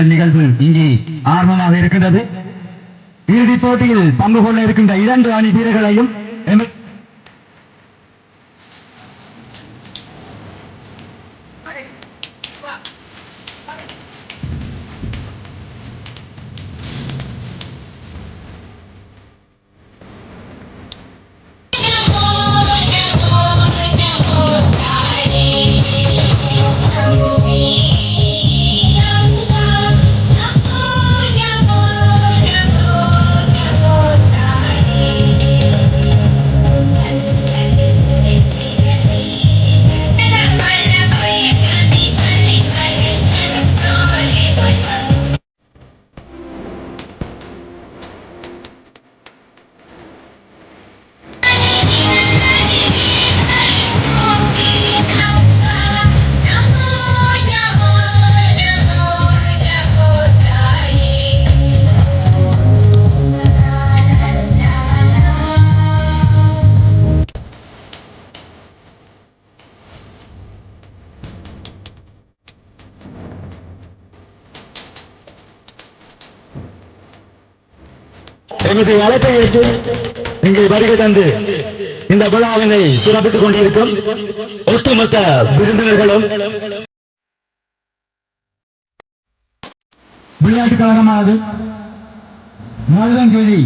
நிகழ்வு இங்கே ஆர்வமாக இருக்கின்றது. இறுதிப் போட்டியில் பங்கு கொள்ள இருக்கின்ற 2 அணி வீரர்களையும் எமது அழைப்பை ஏற்று இங்கே வருகை தந்து இந்த விழாவினை சிறப்பித்துக் கொண்டிருக்கும் ஒட்டுமொத்த விருந்தினர்களும் விளையாட்டுக் கழகமானது மருதங்கேணி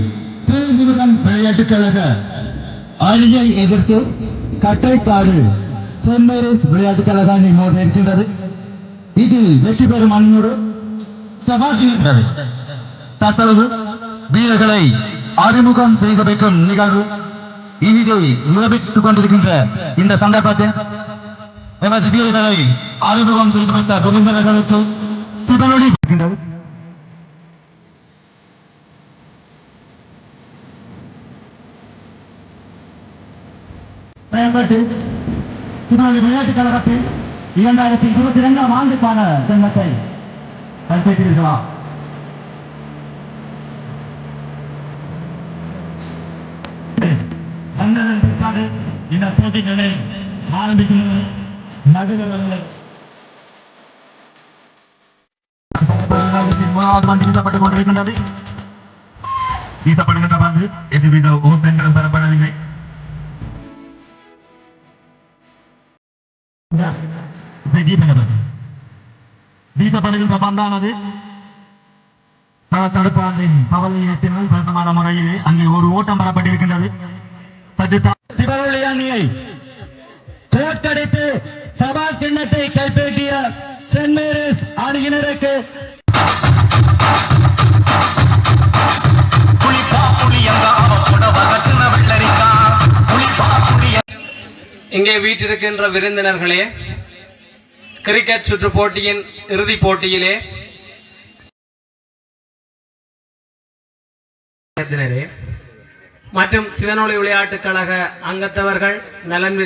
திருமுருகன் விளையாட்டுக் கழக அணியை எதிர்த்து கட்டைக்காடு சென்ட் மேரிஸ் விளையாட்டுக் கழக அணி மோத இருக்கின்றது. இதில் வெற்றி பெறும் அணியோடு சவால் தற்பொழுது வீரர்களை அறிமுகம் செய்து வைக்கும் நிகழ்வு இதை நிரூபித்துக் கொண்டிருக்கின்ற இந்த சந்தர்ப்பத்தில் எமது வீரர்களை அறிமுகம் செய்து வைத்த விருந்தினர்களுக்கு சிவனொளி இருக்கின்றது. சிவனொளி விளையாட்டுக் கழகத்தில் 2022ஆம் ஆண்டுக்கான திட்டத்தை கைப்பற்றியிருக்கிறா. இந்த போட்டிகளை ஆரம்பிக்கிறது நடுவர்கள் வீசப்பட்டுக் கொண்டிருக்கின்றது. வீசப்படுகின்ற பந்து எதுவித ஓட்டங்களும் பெறப்படவில்லை. வீசப்படுகின்ற பந்தானது தடுப்பாண்டின் பவலியத்தினால் பிரதமான முறையிலே அங்கே ஒரு ஓட்டம் பெறப்பட்டிருக்கின்றது. சிவனொளி அணியை தோற்கடித்து சவால் சின்னத்தை கைப்பற்றிய சென்ட் மேரிஸ் அணியினருக்கு இங்கே வீற்றிருக்கின்ற விருந்தினர்களே, கிரிக்கெட் சுற்று போட்டியின் இறுதிப் போட்டியிலே மற்றும் சிவனொளி விளையாட்டுக் கழக அங்கத்தவர்கள் நலன்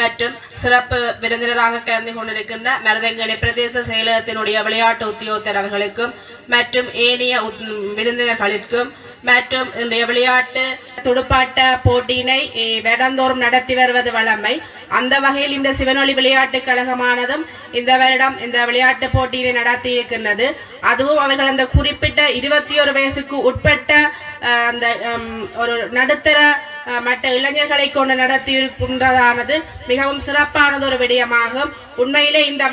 மற்றும் சிறப்பு விருந்தினராக கலந்து கொண்டிருக்கின்ற மருதங்கேணி பிரதேச செயலகத்தினுடைய விளையாட்டு உத்தியோகத்தர் அவர்களுக்கும் மற்றும் ஏனைய விருந்தினர்களுக்கும் மற்றும் இன்றைய விளையாட்டு துடுப்பாட்ட போட்டியினை வருடந்தோறும் நடத்தி வருவது வழமை. அந்த வகையில் இந்த சிவனொளி விளையாட்டுக் கழகமானதும் இந்த வருடம் இந்த விளையாட்டு போட்டியினை நடத்தி இருக்கின்றது. அதுவும் அவர்கள் அந்த குறிப்பிட்ட 21 வயசுக்கு உட்பட்ட அந்த ஒரு நடுத்தர மற்ற இளைஞர்களை கொண்டு நடத்தி இருக்கின்றதானது மிகவும் சிறப்பானது ஒரு விடயமாகும். உண்மையிலே இந்த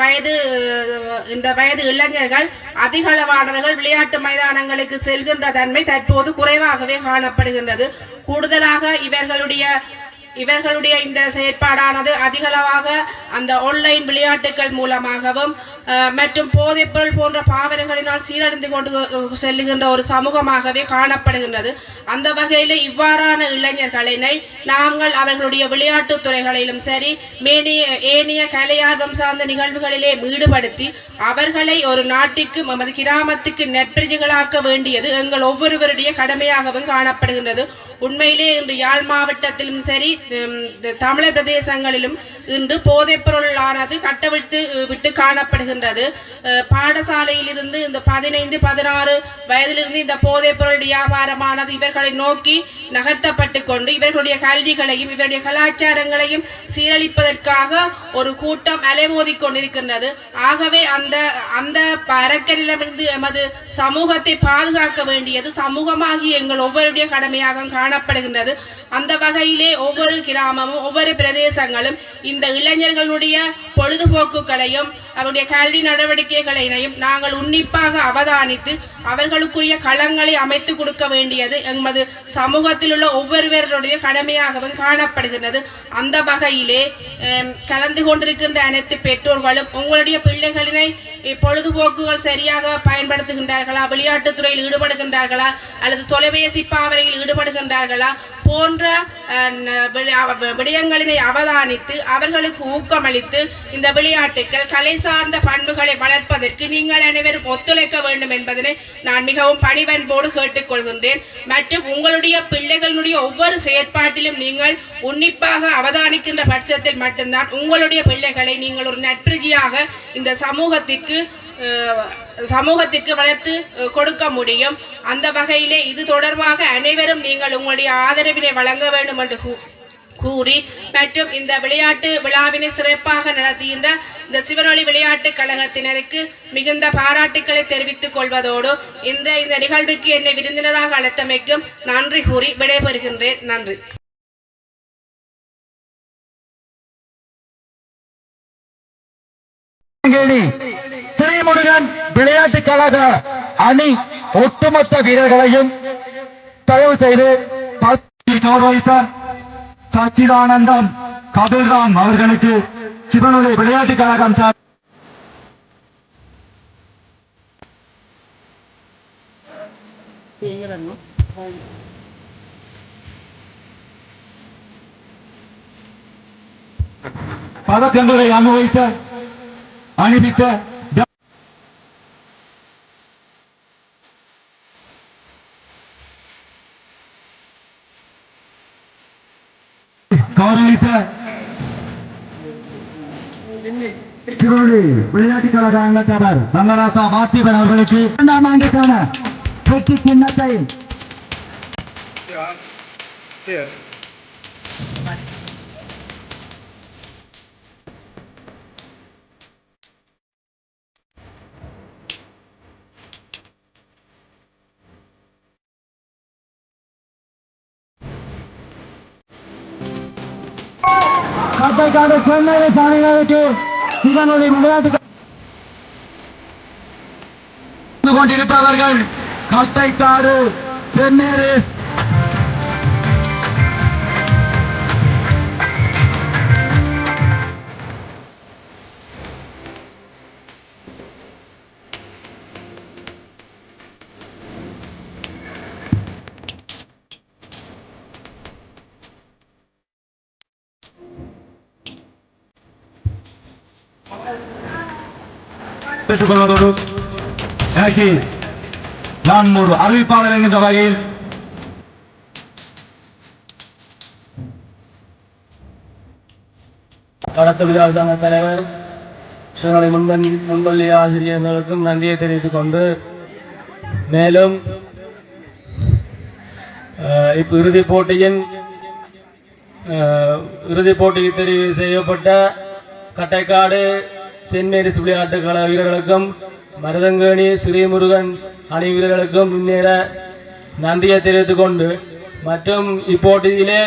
வயது இளைஞர்கள் அதிக அளவானவர்கள் விளையாட்டு மைதானங்களுக்கு செல்கின்ற தன்மை தற்போது குறைவாகவே காணப்படுகின்றது. கூடுதலாக இவர்களுடைய இந்த செயற்பாடானது அதிகளவாக அந்த ஆன்லைன் விளையாட்டுகள் மூலமாகவும் மற்றும் போதைப்பொருள் போன்ற பாவனைகளினால் சீரழிந்து கொண்டு செல்லுகின்ற ஒரு சமூகமாகவே காணப்படுகின்றது. அந்த வகையில் இவ்வாறான இளைஞர்களினை நாங்கள் அவர்களுடைய விளையாட்டுத் துறைகளிலும் சரி ஏனைய கலையார்வம் சார்ந்த நிகழ்வுகளிலே ஈடுபடுத்தி அவர்களை ஒரு நாட்டிற்கு நமது கிராமத்துக்கு நெற்பிரஜைகளாக்க வேண்டியது எங்கள் ஒவ்வொருவருடைய கடமையாகவும் காணப்படுகின்றது. உண்மையிலே இன்று யாழ் மாவட்டத்திலும் சரி தமிழர் பிரதேசங்களிலும் இன்று போதைப்பொருளானது கட்டவிழ்த்து விட்டு காணப்படுகின்றது. பாடசாலையில் இருந்து இந்த 15-16 வயதிலிருந்து இந்த போதைப்பொருள் வியாபாரமானது இவர்களை நோக்கி நகர்த்தப்பட்டு கொண்டு இவர்களுடைய கல்விகளையும் இவருடைய கலாச்சாரங்களையும் சீரழிப்பதற்காக ஒரு கூட்டம் அலைமோதி கொண்டிருக்கின்றது. ஆகவே அந்த அரக்கனிடமிருந்து எமது சமூகத்தை பாதுகாக்க வேண்டியது சமூகமாகி எங்கள் ஒவ்வொருடைய கடமையாக காணப்படுகின்றது. அந்த வகையிலே ஒவ்வொரு கிராமமும் ஒவ்வொரு பிரதேசங்களும் இந்த இளைஞர்களுடைய பொழுதுபோக்குகளையும் அவருடைய கல்வி நடவடிக்கைகளையும் நாங்கள் உன்னிப்பாக அவதானித்து அவர்களுக்குரிய களங்களை அமைத்து கொடுக்க வேண்டியது எமது சமூகத்தில் உள்ள ஒவ்வொருவருடைய கடமையாகவும் காணப்படுகின்றது. அந்த வகையிலே கலந்து கொண்டிருக்கின்ற அனைத்து பெற்றோர்களும் உங்களுடைய பிள்ளைகளினை பொழுதுபோக்குகள் சரியாக பயன்படுத்துகின்றார்களா, விளையாட்டுத் துறையில் ஈடுபடுகின்றார்களா அல்லது தொலைபேசி பாவனையில் ஈடுபடுகின்றார்களா போன்ற விடயங்களினை அவதானித்து அவர்களுக்கு ஊக்கமளித்து இந்த விளையாட்டுகள் கலை சார்ந்த பண்புகளை வளர்ப்பதற்கு நீங்கள் அனைவரும் ஒத்துழைக்க வேண்டும் என்பதனை நான் மிகவும் பணிவன்போடு கேட்டுக்கொள்கின்றேன். மற்றும் உங்களுடைய பிள்ளைகளுடைய ஒவ்வொரு செயற்பாட்டிலும் நீங்கள் உன்னிப்பாக அவதானிக்கின்ற பட்சத்தில் மட்டும்தான் உங்களுடைய பிள்ளைகளை நீங்கள் ஒரு நட்பிரஜியாக இந்த சமூகத்திற்கு வளர்த்து கொடுக்க முடியும். அந்த வகையிலே இது தொடர்பாக அனைவரும் நீங்கள் உங்களுடைய ஆதரவினை வழங்க வேண்டும் என்று கூறி மற்றும் இந்த விளையாட்டு விழாவினை சிறப்பாக நடத்துகின்ற இந்த சிவனொளி விளையாட்டு கழகத்தினருக்கு மிகுந்த பாராட்டுக்களை தெரிவித்துக் கொள்வதோடு இந்த நிகழ்வுக்கு என்னை விருந்தினராக அழைத்தமைக்கும் நன்றி கூறி விடைபெறுகின்றேன். நன்றி. ஸ்ரீமுருகன் விளையாட்டு கழக அணி ஒட்டுமொத்த வீரர்களையும் தயவு செய்து சச்சிதானந்தம் கபில்ராம் அவர்களுக்கு சிவனொளி விளையாட்டு கழகம் சார் பதக்கங்களை அணிவித்த கௌரவித்த விளையாட்டு கழக அங்கத்தவர் ரங்கராசா பார்த்திபன் அவர்களுக்கு 2ஆம் ஆண்டுக்கான வெற்றி சின்னத்தை கப்பைக்காடு சென்னை சாணிகளுக்கு சிவனொளி விளையாட்டு கொண்டிருப்பவர்கள் கப்பைக்காடு சென்னேறு பெற்றுக்கொள்வதோடு எனக்கு நான் ஒரு அறிவிப்பாளர் என்கின்ற வகையில் கடத்த விழாவிற்கான தலைவர் சிவனொளி முன்பள்ளி ஆசிரியர்களுக்கும் நன்றியை தெரிவித்துக் கொண்டு மேலும் இப்போ இறுதிப் போட்டிக்கு தெரிவு செய்யப்பட்ட கட்டைக்காடு சென்ட் மேரிஸ் விளையாட்டு கழக வீரர்களுக்கும் மருதங்கேணி ஸ்ரீமுருகன் அணி வீரர்களுக்கும் முன்னேற நன்றியை தெரிவித்துக் கொண்டு மற்றும் இப்போட்டியிலே